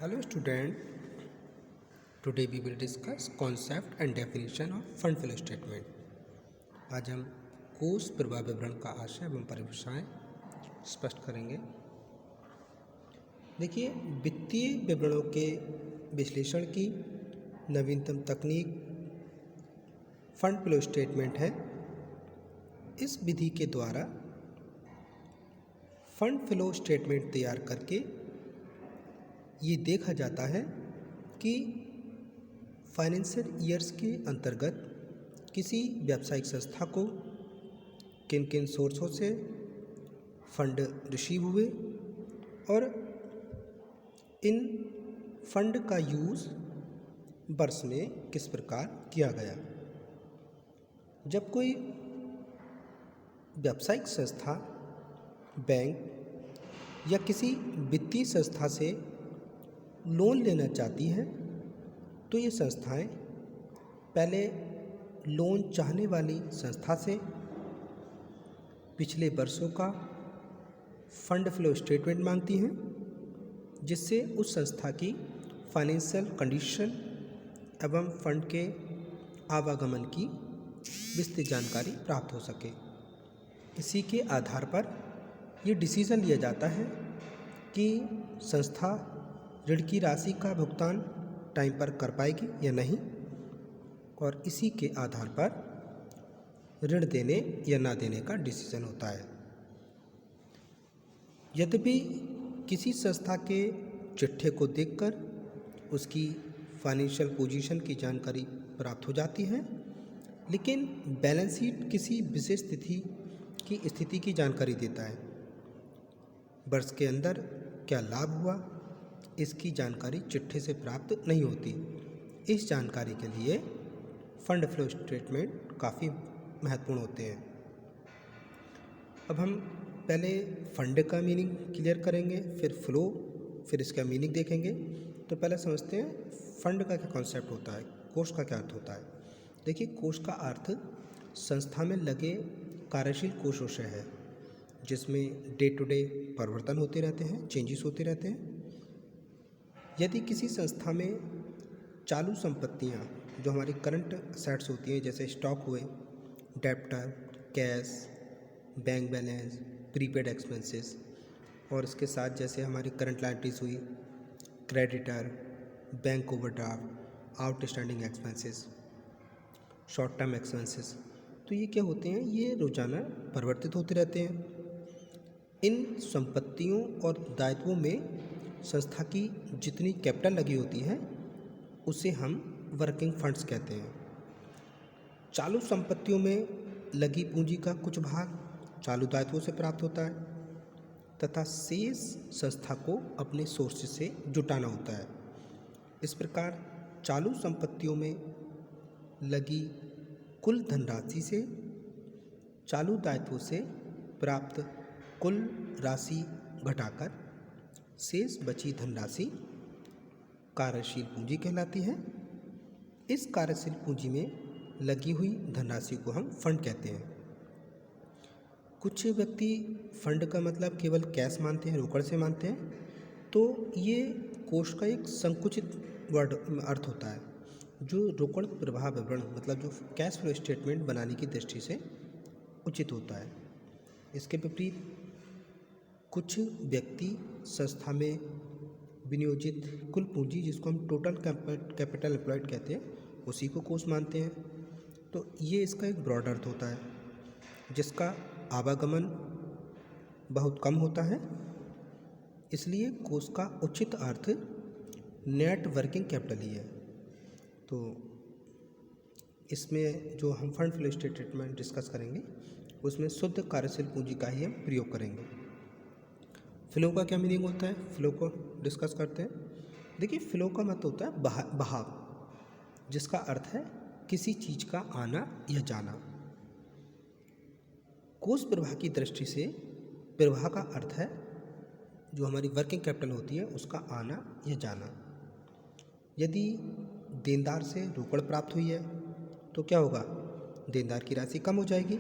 Hello student, today we will discuss concept and definition of fund flow statement. आज हम कोष प्रवाह विवरण का आशय एवं परिभाषाएं स्पष्ट करेंगे। देखिए, वित्तीय विवरणों के विश्लेषण की नवीनतम तकनीक फंड फ्लो स्टेटमेंट है। इस विधि के द्वारा फंड फ्लो स्टेटमेंट तैयार करके ये देखा जाता है कि फाइनेंशियल ईयर्स के अंतर्गत किसी व्यावसायिक संस्था को किन किन सोर्सों से फंड रिसीव हुए और इन फंड का यूज़ वर्ष में किस प्रकार किया गया। जब कोई व्यावसायिक संस्था बैंक या किसी वित्तीय संस्था से लोन लेना चाहती है तो ये संस्थाएं पहले लोन चाहने वाली संस्था से पिछले वर्षों का फंड फ्लो स्टेटमेंट मांगती हैं, जिससे उस संस्था की फाइनेंशियल कंडीशन एवं फंड के आवागमन की विस्तृत जानकारी प्राप्त हो सके। इसी के आधार पर ये डिसीज़न लिया जाता है कि संस्था ऋण की राशि का भुगतान टाइम पर कर पाएगी या नहीं, और इसी के आधार पर ऋण देने या ना देने का डिसीजन होता है। यद्यपि किसी संस्था के चिट्ठे को देखकर उसकी फाइनेंशियल पोजीशन की जानकारी प्राप्त हो जाती है, लेकिन बैलेंस शीट किसी विशेष स्थिति की जानकारी देता है। वर्ष के अंदर क्या लाभ हुआ, इसकी जानकारी चिट्ठे से प्राप्त नहीं होती। इस जानकारी के लिए फंड फ्लो स्टेटमेंट काफ़ी महत्वपूर्ण होते हैं। अब हम पहले फंड का मीनिंग क्लियर करेंगे, फिर फ्लो, फिर इसका मीनिंग देखेंगे। तो पहले समझते हैं फंड का क्या कॉन्सेप्ट होता है, कोष का क्या अर्थ होता है। देखिए, कोष का अर्थ संस्था में लगे कार्यशील कोषों से है, जिसमें डे टू डे परिवर्तन होते रहते हैं, चेंजेस होते रहते हैं। यदि किसी संस्था में चालू संपत्तियां जो हमारी करंट असेट्स होती हैं, जैसे स्टॉक हुए, debtor, cash, bank balance, prepaid expenses, और इसके साथ जैसे हमारी करंट लायबिलिटीज हुई, creditor, bank overdraft, outstanding expenses, short term expenses, तो ये क्या होते हैं, ये रोजाना परिवर्तित होते रहते हैं। इन संपत्तियों और दायित्वों में संस्था की जितनी कैपिटल लगी होती है उसे हम वर्किंग फंड्स कहते हैं। चालू संपत्तियों में लगी पूंजी का कुछ भाग चालू दायित्वों से प्राप्त होता है तथा शेष संस्था को अपने सोर्स से जुटाना होता है। इस प्रकार चालू संपत्तियों में लगी कुल धनराशि से चालू दायित्वों से प्राप्त कुल राशि घटाकर शेष बची धनराशि कार्यशील पूंजी कहलाती है। इस कार्यशील पूंजी में लगी हुई धनराशि को हम फंड कहते हैं। कुछ व्यक्ति फंड का मतलब केवल कैश मानते हैं, रोकड़ से मानते हैं, तो ये कोष का एक संकुचित वर्ड अर्थ होता है, जो रोकड़ प्रवाह विवरण मतलब जो कैश फ्लो स्टेटमेंट बनाने की दृष्टि से उचित होता है। इसके विपरीत कुछ व्यक्ति संस्था में विनियोजित कुल पूंजी, जिसको हम टोटल कैपिटल एम्प्लॉयड कहते हैं, उसी को कोष मानते हैं। तो ये इसका एक ब्रॉड अर्थ होता है, जिसका आवागमन बहुत कम होता है। इसलिए कोष का उचित अर्थ नेट वर्किंग कैपिटल ही है। तो इसमें जो हम फंड फ्लो स्टेटमेंट डिस्कस करेंगे उसमें शुद्ध कार्यशील पूंजी का ही हम प्रयोग करेंगे। फ्लो का क्या मीनिंग होता है, फ्लो को डिस्कस करते हैं। देखिए, फ्लो का मतलब होता है बहाव, जिसका अर्थ है किसी चीज़ का आना या जाना। कोष प्रवाह की दृष्टि से प्रवाह का अर्थ है जो हमारी वर्किंग कैपिटल होती है उसका आना या जाना। यदि देनदार से रोकड़ प्राप्त हुई है तो क्या होगा, देनदार की राशि कम हो जाएगी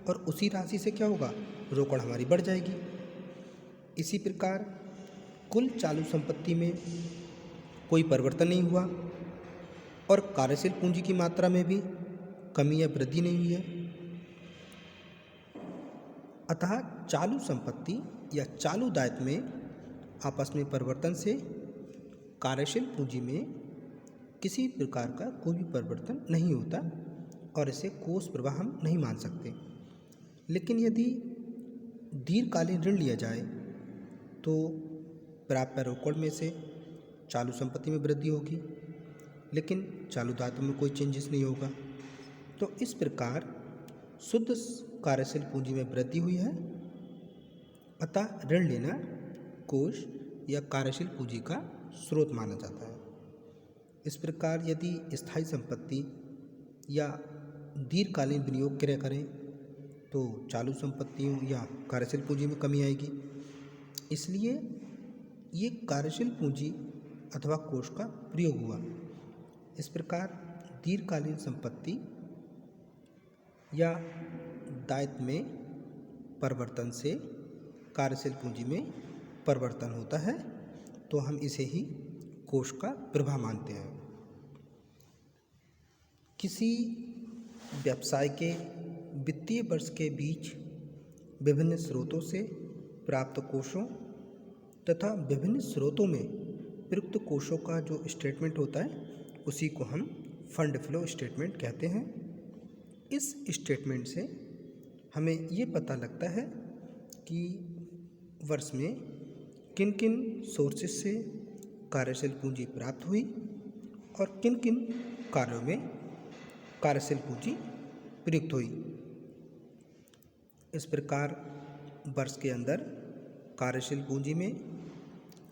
और उसी राशि से क्या होगा, रोकड़ हमारी बढ़ जाएगी। इसी प्रकार कुल चालू संपत्ति में कोई परिवर्तन नहीं हुआ और कार्यशील पूंजी की मात्रा में भी कमी या वृद्धि नहीं हुई है। अतः चालू संपत्ति या चालू दायित्व में आपस में परिवर्तन से कार्यशील पूंजी में किसी प्रकार का कोई भी परिवर्तन नहीं होता और इसे कोष प्रवाह हम नहीं मान सकते। लेकिन यदि दीर्घकालीन ऋण लिया जाए तो प्राप्य रिकॉर्ड में से चालू संपत्ति में वृद्धि होगी, लेकिन चालू दायित्व में कोई चेंजेस नहीं होगा। तो इस प्रकार शुद्ध कार्यशील पूंजी में वृद्धि हुई है। अतः ऋण लेना कोष या कार्यशील पूंजी का स्रोत माना जाता है। इस प्रकार यदि स्थायी संपत्ति या दीर्घकालीन विनियोग क्रय करें तो चालू संपत्तियों या कार्यशील पूंजी में कमी आएगी। इसलिए ये कार्यशील पूंजी अथवा कोष का प्रयोग हुआ। इस प्रकार दीर्घकालीन संपत्ति या दायित्व में परिवर्तन से कार्यशील पूंजी में परिवर्तन होता है, तो हम इसे ही कोष का प्रवाह मानते हैं। किसी व्यवसाय के वित्तीय वर्ष के बीच विभिन्न स्रोतों से प्राप्त कोषों तथा विभिन्न स्रोतों में प्रयुक्त कोषों का जो स्टेटमेंट होता है उसी को हम फंड फ्लो स्टेटमेंट कहते हैं। इस स्टेटमेंट से हमें ये पता लगता है कि वर्ष में किन किन सोर्सेस से कार्यशील पूंजी प्राप्त हुई और किन किन कार्यों में कार्यशील पूंजी प्रयुक्त हुई। इस प्रकार वर्ष के अंदर कार्यशील पूंजी में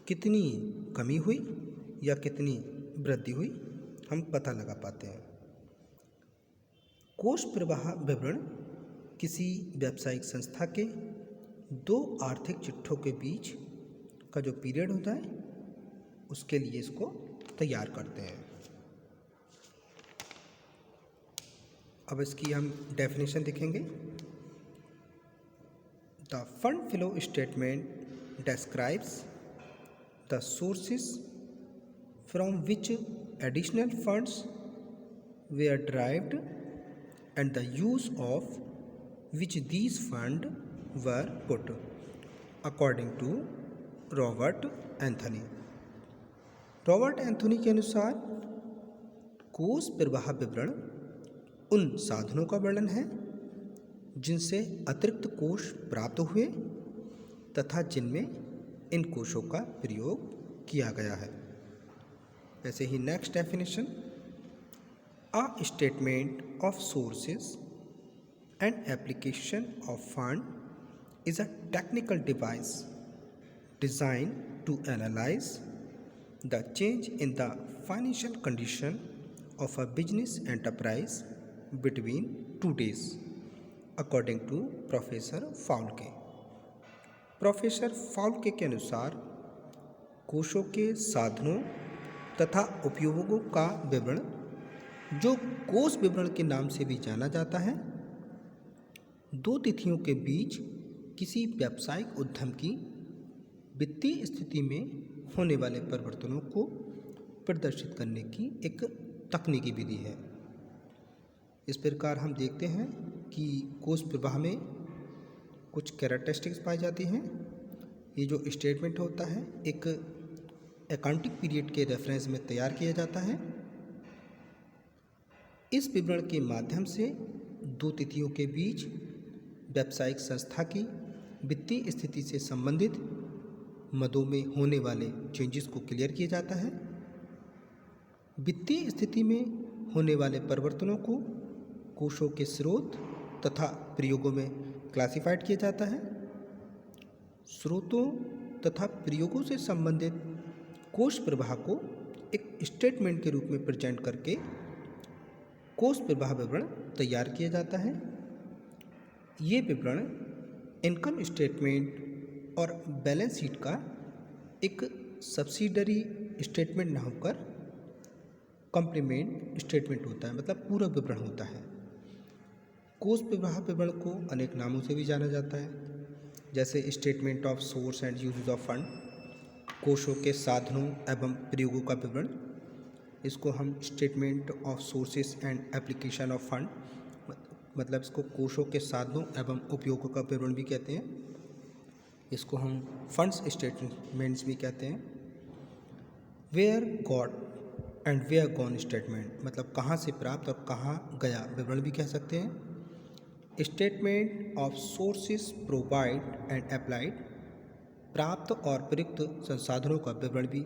कितनी कमी हुई या कितनी वृद्धि हुई हम पता लगा पाते हैं। कोष प्रवाह विवरण किसी व्यावसायिक संस्था के दो आर्थिक चिट्ठों के बीच का जो पीरियड होता है उसके लिए इसको तैयार करते हैं। अब इसकी हम डेफिनेशन देखेंगे। The fund flow statement describes the sources from which additional funds were derived and the use of which these funds were put, according to Robert Anthony. Robert Anthony के अनुसार कोष प्रवाह विवरण उन साधनों का वर्णन है जिनसे अतिरिक्त कोष प्राप्त हुए तथा जिनमें इन कोषों का प्रयोग किया गया है। ऐसे ही next definition, a statement of sources and application of fund is a technical device designed to analyze the change in the financial condition of a business enterprise between two days, according to professor Foulke. Professor Foulke के अनुसार कोषों के साधनों तथा उपयोगों का विवरण, जो कोष विवरण के नाम से भी जाना जाता है, दो तिथियों के बीच किसी व्यावसायिक उद्यम की वित्तीय स्थिति में होने वाले परिवर्तनों को प्रदर्शित करने की एक तकनीकी विधि है। इस प्रकार हम देखते हैं कि कोष प्रवाह में कुछ कैरेक्टरिस्टिक्स पाई जाती हैं। ये जो स्टेटमेंट होता है एक अकाउंटिंग पीरियड के रेफरेंस में तैयार किया जाता है। इस विवरण के माध्यम से दो तिथियों के बीच व्यावसायिक संस्था की वित्तीय स्थिति से संबंधित मदों में होने वाले चेंजेस को क्लियर किया जाता है। वित्तीय स्थिति में होने वाले परिवर्तनों को कोषों के स्रोत तथा प्रयोगों में क्लासिफाइड किया जाता है। स्रोतों तथा प्रयोगों से संबंधित कोष प्रवाह को एक स्टेटमेंट के रूप में प्रेजेंट करके कोष प्रवाह विवरण तैयार किया जाता है। ये विवरण इनकम स्टेटमेंट और बैलेंस शीट का एक सब्सिडरी स्टेटमेंट न होकर कॉम्प्लीमेंट स्टेटमेंट होता है, मतलब पूरक विवरण होता है। कोष प्रवाह विवरण को अनेक नामों से भी जाना जाता है, जैसे statement of source and uses of fund, कोषों के साधनों एवं प्रयोगों का विवरण, इसको हम statement of sources and application of fund, मतलब इसको कोषों के साधनों एवं उपयोगों का विवरण भी कहते हैं। इसको हम फंड्स स्टेटमेंट्स भी कहते हैं। Where got and where gone statement, मतलब कहाँ से प्राप्त और कहाँ गया विवरण भी कह सकते हैं। Statement of sources provide and applied, प्राप्त और प्रयुक्त संसाधनों का विवरण भी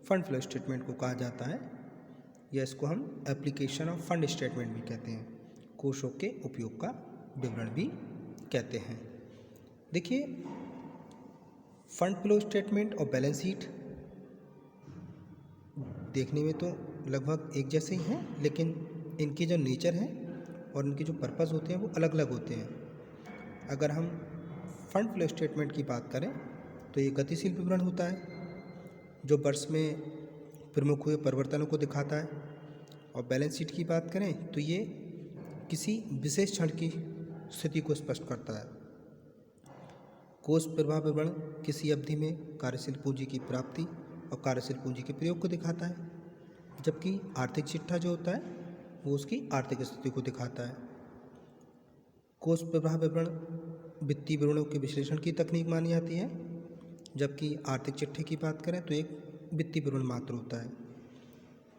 फंड फ्लो स्टेटमेंट को कहा जाता है, या इसको हम एप्लीकेशन ऑफ फंड स्टेटमेंट भी कहते हैं, कोषों के उपयोग का विवरण भी कहते हैं। देखिए, फंड फ्लो स्टेटमेंट और बैलेंस शीट देखने में तो लगभग एक जैसे ही हैं, लेकिन इनकी जो नेचर है और इनके जो पर्पस होते हैं वो अलग अलग होते हैं। अगर हम फंड फ्लो स्टेटमेंट की बात करें तो ये गतिशील विवरण होता है जो वर्ष में प्रमुख हुए परिवर्तनों को दिखाता है, और बैलेंस शीट की बात करें तो ये किसी विशेष क्षण की स्थिति को स्पष्ट करता है। कोष प्रवाह विवरण किसी अवधि में कार्यशील पूंजी की प्राप्ति और कार्यशील पूंजी के प्रयोग को दिखाता है, जबकि आर्थिक चिट्ठा जो होता है वो उसकी आर्थिक स्थिति को दिखाता है। कोष प्रवाह विवरण वित्तीय विवरणों के विश्लेषण की तकनीक मानी जाती है, जबकि आर्थिक चिट्ठे की बात करें तो एक वित्तीय विवरण मात्र होता है।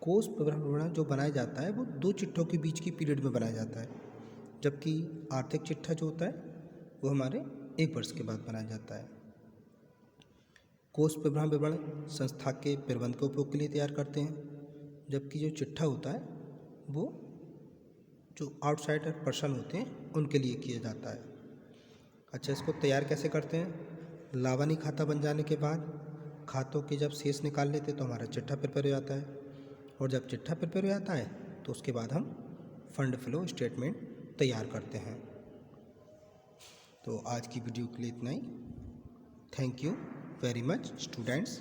कोष प्रवाह विवरण जो बनाया जाता है वो 2 चिट्ठों के बीच की पीरियड में बनाया जाता है, जबकि आर्थिक चिट्ठा जो होता है वो हमारे 1 वर्ष के बाद बनाया जाता है। कोष प्रवाह विवरण संस्था के प्रबंध के उपयोग के लिए तैयार करते हैं, जबकि जो चिट्ठा होता है वो जो आउटसाइडर पर्सन होते हैं उनके लिए किया जाता है। अच्छा, इसको तैयार कैसे करते हैं? लावानी खाता बन जाने के बाद खातों के जब शेष निकाल लेते तो हमारा चिट्ठा प्रिपेयर हो जाता है, और जब चिट्ठा प्रिपेयर हो जाता है तो उसके बाद हम फंड फ्लो स्टेटमेंट तैयार करते हैं। तो आज की वीडियो के लिए इतना ही। Thank you very much students.